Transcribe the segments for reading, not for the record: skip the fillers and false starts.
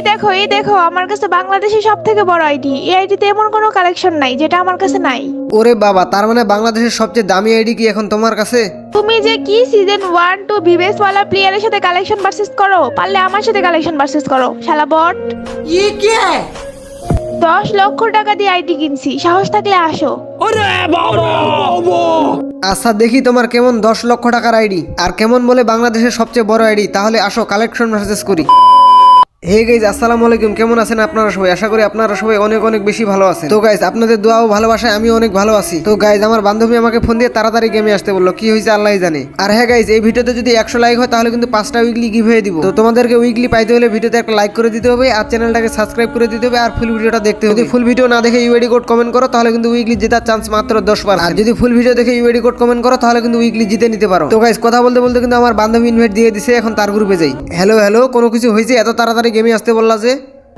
এই দেখো আমার কাছে বাংলাদেশের সবথেকে বড় আইডি। এই আইডিতে এমন কোনো কালেকশন নাই যেটা আমার কাছে নাই। ওরে বাবা, তার মানে বাংলাদেশের সবচেয়ে দামি আইডি কি এখন তোমার কাছে? তুমি যে কি সিজন 1 2 বিবেস ওয়ালা প্লেয়ারের সাথে কালেকশন ভার্সেস করো, পারলে আমার সাথে কালেকশন ভার্সেস করো শালা বট। ये क्या है? 10 লক্ষ টাকা দিয়ে আইডি কিনছি, সাহস থাকলে আসো। আচ্ছা দেখি তোমার কেমন 10 লক্ষ টাকার আইডি, আর কেমন বলে বাংলাদেশের সবচেয়ে বড় আইডি। তাহলে আসো কালেকশন ভার্সেস করি। হে গাইজ, আসসালামু আলাইকুম। কেমন আছেন আপনারা সবাই? আশা করি আপনারা সবাই অনেক অনেক বেশি ভালো আছেন। তো গাইজ, আপনাদের দোয়া ও ভালোবাসায় আমি অনেক ভালো আছি। তো গাইজ, আমার বান্ধবী আমাকে ফোন দিয়ে তাড়াতাড়ি গেমে আসতে বললো, কি হয়েছে আল্লাহই জানে। আর হ্যাঁ গাইজ, এই ভিডিওতে যদি 100 লাইক হয় তাহলে কিন্তু 5টা উইকলি গিভ হয়ে দিব। তো তোমাদেরকে উইকলি পাইতে হলে ভিডিওতে একটা লাইক করে দিতে হবে, আর চ্যানেলটাকে সাবস্ক্রাইব করে দিতে হবে, আর ফুল ভিডিওটা দেখতে হবে। যদি ফুল ভিডিও না দেখে ইউআইডি কোড কমেন্ট করো তাহলে কিন্তু উইকলি জেতার চান্স মাত্র 10%। আর যদি ফুল ভিডিও দেখে ইউআইডি কোড কমেন্ট করো তাহলে কিন্তু উইকলি জিতে নিতে পারো। তো গাইজ, কথা বলতে বলতে কিন্তু আমার বান্ধবী ইনভাইট দিয়ে দিছে, এখন তার গ্রুপে যাই। হ্যালো হ্যালো, কোনো কিছু হয়েছে? এত তাড়াতাড়ি গেমে আসতে বললা যে?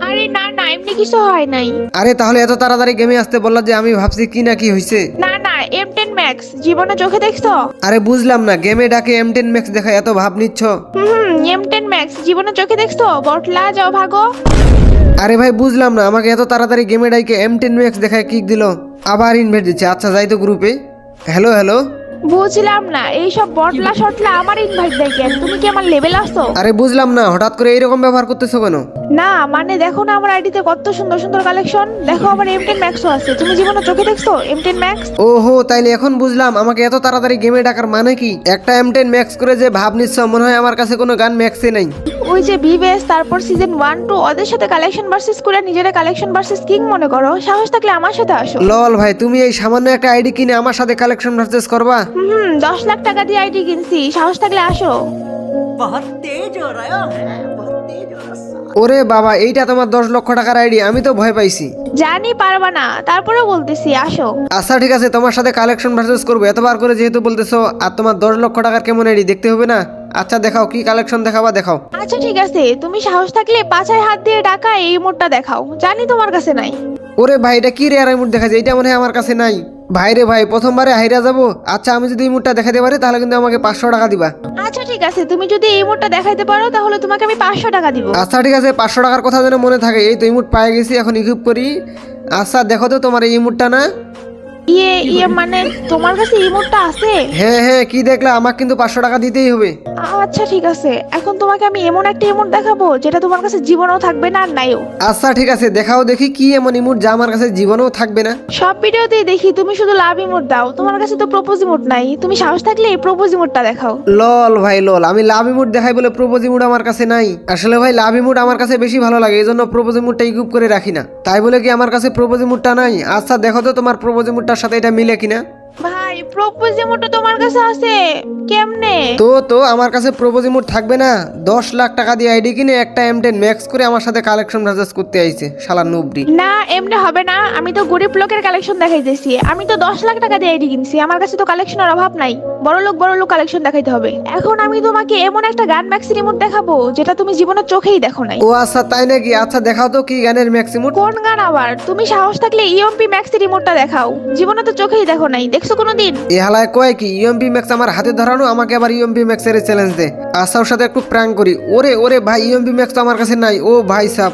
আরে না না, এমনি কিছু হয় নাই। আরে তাহলে এত তাড়াতাড়ি গেমে আসতে বললা যে? আমি ভাবছি কি না কি হয়েছে। না না, M10 ম্যাক্স জীবনে চোখে দেখছো? আরে বুঝলাম না, গেমে ডাকে M10 ম্যাক্স দেখা এত ভাব নিচ্ছ? M10 ম্যাক্স জীবনে চোখে দেখছো? বটলা যাও ভাগো। আরে ভাই বুঝলাম না, আমাকে এত তাড়াতাড়ি গেমে ডাইকে M10 ম্যাক্স দেখায় কিক দিল, আবার ইনভাইট দিচ্ছে। আচ্ছা যাই তো গ্রুপে। হ্যালো হ্যালো, বুঝলাম না, এইসব বটলা শটলা আমার ইনভাইট দেয় কেন? তুমি কি আমার লেভেল আসছো? আরে বুঝলাম না, হঠাৎ করে এইরকম ব্যবহার করতেছো কেন? না মানে দেখো না আমার আইডিতে কত সুন্দর সুন্দর কালেকশন, দেখো আবার M10 ম্যাক্সও আছে। তুমি জীবনে চোখে দেখছো M10 ম্যাক্স? ওহো, তাইলে এখন বুঝলাম আমাকে এত তাড়াতাড়ি গেমে ডাকার মানে কি। একটা M10 ম্যাক্স করে যে ভাব নিচ্ছ, মনে হয় আমার কাছে কোনো গান ম্যাক্সে নাই। ওই যে বিবেস, তারপর সিজন 1 2 ওদের সাথে কালেকশন ভার্সেস করে নিজেরা কালেকশন ভার্সেস কিং মনে করো। সাহস থাকলে আমার সাথে আসো। লল ভাই, তুমি এই সামান্য একটা আইডি কিনে আমার সাথে কালেকশন ভার্সেস করবা? 10 লাখ টাকা দিয়ে আইডি কিনছি, সাহস থাকলে আসো। बहुत तेज हो रहा है, बहुत तेज हो रहा है। ওরে বাবা, এইটা তোমার 10 লক্ষ টাকার আইডি? আমি তো ভয় পাইছি। জানি পারবা না, তারপরেও বলতেছি আসো। আচ্ছা ঠিক আছে, তোমার সাথে কালেকশন ভার্সেস করবো এতবার করে যেহেতু বলতেছো। আর তোমার 10 লক্ষ টাকার কেমন আইডি দেখতে হবে না? আচ্ছা দেখাও, কি কালেকশন দেখাবা দেখাও। আচ্ছা ঠিক আছে, তুমি সাহস থাকলে পাছায় হাত দিয়ে ডাকা এই মোডটা দেখাও, জানি তোমার কাছে নাই। ওরে ভাই, এটা কি রেয়ার ইমোট দেখা যায়? এটা মনে হয় আমার কাছে নাই। ভাই রে ভাই, প্রথমবারে হাইরা যাবো। আচ্ছা আমি যদি ইমোটটা দেখাতে পারি তাহলে কিন্তু আমাকে 500 টাকা দিবা। আচ্ছা ঠিক আছে, তুমি যদি এই মোডটা দেখাইতে পারো তাহলে তোমাকে আমি 500 টাকা দিব। আচ্ছা ঠিক আছে, 500 টাকার কথা যেন মনে থাকে। এই তো ইমোট পেয়ে গেছি, এখন ইকুইপ করি। আচ্ছা দেখো তো তোমার এই ইমোটটা না? ইয়ে মানে তোমার কাছে এই মোডটা আছে? হ্যাঁ হ্যাঁ, কি দেখলা? আমাকে কিন্তু 500 টাকা দিতেই হবে। আচ্ছা ঠিক আছে, এখন তোমাকে আমি এমন একটা ইমোট দেখাবো যেটা তোমার কাছে জীবনেও থাকবে না আর নাইও। আচ্ছা ঠিক আছে, দেখাও দেখি কি এমন ইমোট যা আমার কাছে জীবনেও থাকবে না। সব ভিডিওতেই দেখি তুমি শুধু লাভ ইমোট দাও, তোমার কাছে তো প্রপোজ ইমোট নাই। তুমি সাহস থাকলে এই প্রপোজ ইমোটটা দেখাও। লল ভাই লল, আমি লাভ ইমোট দেখাই বলে প্রপোজ ইমোট আমার কাছে নাই? আসলে ভাই লাভ ইমোট আমার কাছে বেশি ভালো লাগে, এই জন্য প্রপোজ ইমোটটা ইকুইপ করে রাখি না। তাই বলে কি আমার কাছে প্রপোজ ইমোটটা নাই? আচ্ছা দেখো তো তোমার প্রপোজ ইমোটটার সাথে এটা মিলে কিনা। ভাই প্রপোজ ইমোটটা তোমার কাছে আছে কেমনে? তো আমার কাছে প্রপোজ ইমোট থাকবে না? 10 লাখ টাকা দিয়ে আইডি কিনে একটা M10 ম্যাক্স করে আমার সাথে কালেকশন ভার্সেস করতে আইছে শালা নুবরি। না এমনি হবে না, আমি তো গরিব লোকের কালেকশন দেখাইতেছি। আমি তো 10 লাখ টাকা দিয়ে আইডি কিনছি, আমার কাছে তো কালেকশনের অভাব নাই। বড় লোক কালেকশন দেখাইতে হবে। এখন আমি তোমাকে এমন একটা গান ম্যাক্স রিমোট দেখাবো যেটা তুমি জীবনে চোখেই দেখো নাই। ও আচ্ছা তাই নাকি? আচ্ছা দেখাও তো কি গানের ম্যাক্স ইমোট। কোন গান আবার? তুমি সাহস থাকলে ইএমপি ম্যাক্স রিমোটটা দেখাও, জীবনে তো চোখেই দেখো নাই। দেখছো কোনোদিন? এ হালায় কয় কি ইএমপি ম্যাক্স আমার হাতে ধরানো, আমাকে আবার ইএমপি ম্যাক্স এর চ্যালেঞ্জ দে। আচ্ছা ওর সাথে একটু প্র্যাঙ্ক করি। ওরে ভাই, ইএমপি ম্যাক্স তো আমার কাছে নাই। ও ভাই সাব,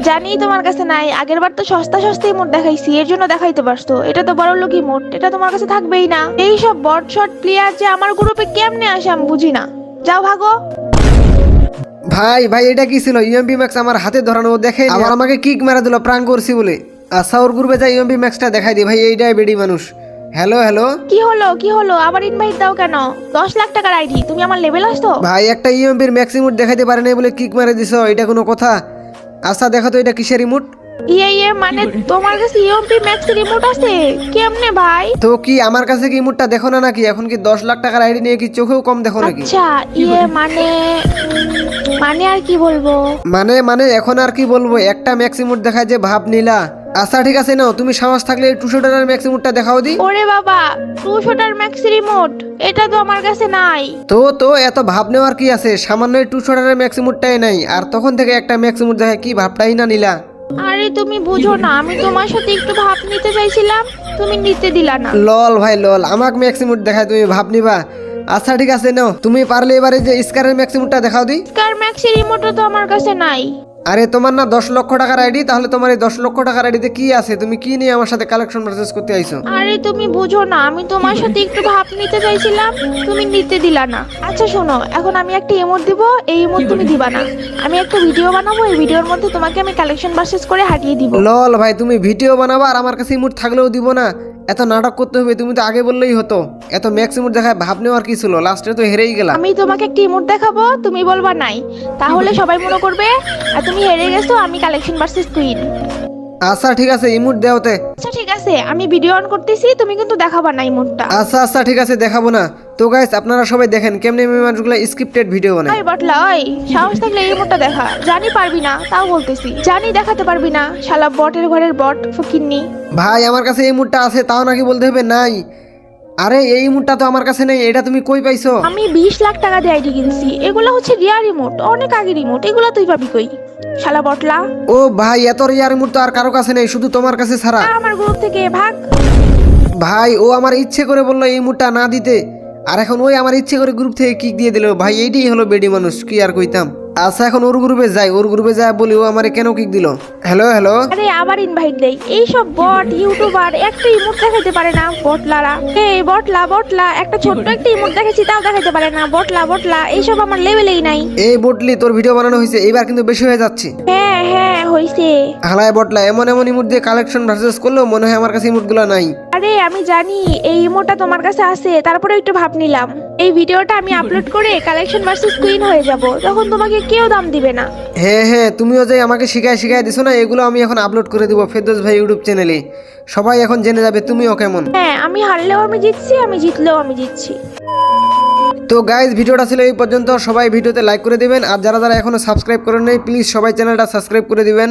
জানি তোমার কাছে নাই। আগের বার তো সস্তা ইমোট দেখাইছি, এর জন্য দেখাইতে পারছো। এটা তো বড় লোক ইমোট, এটা তোমার কাছে থাকবেই না। এই সব বট শট প্লেয়ার যে আমার গ্রুপে কেমনে আসে আমি বুঝি না। যাও ভাগো। ভাই এটা কি ছিল? ইএমপি ম্যাক্স আমার হাতে ধরানো, ও দেখে আবার আমাকে কিক মেরে দিল প্র্যাঙ্ক করছি বলে। আচ্ছা ওর গ্রুপে যাই ইএমপি ম্যাক্সটা দেখাই দি। ভাই এইটাই বেডি মানুষ। হ্যালো হ্যালো, কি হলো আবার ইনভাইট দাও কেন? 10 লাখ টাকার আইডি, তুমি আমার লেভেল আসতো? ভাই একটা ইএমপির ম্যাক্স ইমোট দেখাইতে পারে নাই বলে কিক মেরে দিছো, এটা কোনো কথা? আচ্ছা দেখো তো এটা কিসের ইমোট। ইয়ে মানে তোমার কাছে ইএমপি ম্যাক্স রিমোট আছে কেমনে ভাই? তো কি আমার কাছে কি ইমোটটা দেখো না নাকি? এখন কি 10 লাখ টাকার আইডি নিয়ে কি চোখেও কম দেখো নাকি? আচ্ছা মানে আর কি বলবো? মানে এখন আর কি বলবো, একটা ম্যাক্স ইমোট দেখায় যে ভাব নিলা। আচ্ছা ঠিক আছে নাও, তুমি সাহস থাকলে 200 টাকার ম্যাক্স ইমোটটা দেখাও দি। ওরে বাবা, 200 টাকার ম্যাক্স রিমোট এটা তো আমার কাছে নাই। তো এত ভাব নেওয়ার কি আছে? সামান্য 200 টাকার ম্যাক্স ইমোটটাই নাই, আর তখন থেকে একটা ম্যাক্স ইমোট দেখায় কি ভাবটাই না নিলা। আরে তুমি বুঝো না, আমি তোমার সাথে একটু ভাব নিতে চাইছিলাম, তুমি নিতে দিলা না। লল ভাই লল, আমাকে ম্যাক্স ইমোট দেখায় তুমি ভাব নিবা? আচ্ছা ঠিক আছে নাও, তুমি পারলে এবারে যে স্কারের ম্যাক্স ইমোটটা দেখাও দি। স্কার ম্যাক্স রিমোটও তো আমার কাছে নাই। আরে তোমার না 10 লক্ষ টাকার আইডি, তাহলে তোমার এই 10 লক্ষ টাকার আইডিতে কি আছে? তুমি কি নিয়ে আমার সাথে কালেকশন ভার্সেস করতে আইছো? আরে তুমি বুঝো না, আমি তোমার সাথে একটু ভাব নিতে চাইছিলাম, তুমি নিতে দিলা না। আচ্ছা শোনো, এখন আমি একটা ইমোট দিব, এই ইমোট তুমি দিবা না। আমি একটা ভিডিও বানাবো, এই ভিডিওর মধ্যে তোমাকে আমি কালেকশন ভার্সেস করে হারিয়ে দিব। লল ভাই, তুমি ভিডিও বানাবা আর আমার কাছে ইমোট থাকলেও দিব না? এত নাটক করতে হবে? তুমি তো আগে বললেই হতো। এত ম্যাক্স ইমোট দেখায় ভাব নেওয়ার কি ছিল? লাস্টে তো হেরেই গেলা। আমি তোমাকে একটা ইমোট দেখাবো, তুমি বলবা নাই, তাহলে সবাই মনে করবে আর তুমি হেরে গেছো, আমি কালেকশন ভার্সেস কুইন। আচ্ছা ঠিক আছে, ইমোট দেওতে। আচ্ছা ঠিক আছে, আমি ভিডিও অন করতেছি, তুমি কিন্তু দেখাবা না ইমোটটা। আচ্ছা আচ্ছা ঠিক আছে, দেখাবো না। তো গাইস, আপনারা সবাই দেখেন কেমনে মেয়ে মানুষগুলো স্ক্রিপ্টেড ভিডিও বানায়। ওই বটলা, ওই সাহস থাকলে এই ইমোটটা দেখা। জানি পারবি না, তাও বলতেছি, জানি দেখাতে পারবি না, শালা বটের ঘরের বট ফকিন্নি। ভাই আমার কাছে এই মুডটা আছে, তাও নাকি বলতে হবে নাই? আরে এই মুডটা তো আমার কাছে নেই, এটা তুমি কই পাইছো? আমি 20 লাখ টাকা দিয়ে আইডি কিনছি, এগুলো হচ্ছে রিয়ার রিমোট, অনেক আগের রিমোট, এগুলো তুই পাবি কই শালা বটলা? ও ভাই, এত রিয়ার মুড তো আর কারো কাছে নেই, শুধু তোমার কাছে ছাড়া। আর আমার গ্রুপ থেকে ভাগ। ভাই ও আমার ইচ্ছে করে বললো এই মুডটা না দিতে, আর এখন ওই আমার ইচ্ছে করে গ্রুপ থেকে কিক দিয়ে দিল। ভাই এইটাই হলো বেডি মানুষ, কি আর কইতাম। আচ্ছা এখন ওর গ্রুপে যাই, ওর গ্রুপে যায় বলি ও আমারে কেন কিক দিল। Hello hello. আরে আবার ইনভাইট দেই, এইসব বট ইউটিউবার একটা ইমোট দেখাইতে পারে না বটলারা। এই বটলা বটলা, একটা ছোট্ট একটা ইমোট দেখাচ্ছি তাও দেখাইতে পারে না। বটলা বটলা, এইসব আমার লেভেলেই নাই। এই বটলি, তোর ভিডিও বানানো হয়েছে, এইবার কিন্তু বেশি হয়ে যাচ্ছে। হ্যাঁ হ্যাঁ হইছে। হালায় বটলা, এমন এমন ইমোট দিয়ে কালেকশন ভার্সেস করলেও মনে হয় আমার কাছে ইমোটগুলো নাই। আরে আমি জানি এই ইমোটটা তোমার কাছে আছে, তারপরে একটু ভাব নিলাম। এই ভিডিওটা আমি আপলোড করে কালেকশন ভার্সেস কুইন হয়ে যাব, তখন তোমাকে কেউ দাম দিবে না। হ্যাঁ হ্যাঁ, তুমিও যে আমাকে শিখাই দিছো না, এগুলো আমি এখন আপলোড করে দিব ফেরদৌস ভাই ইউটিউব চ্যানেলে। সবাই এখন জেনে যাবে তুমিও কেমন। হ্যাঁ, আমি হারলেও আমি জিতছি, আমি জিতলেও আমি জিতছি। তো গাইজ, ভিডিওটা ছিল এই পর্যন্ত। সবাই ভিডিওতে লাইক করে দিবেন, আর যারা যারা এখনো সাবস্ক্রাইব করেন নাই প্লিজ সবাই চ্যানেলটা সাবস্ক্রাইব করে দিবেন।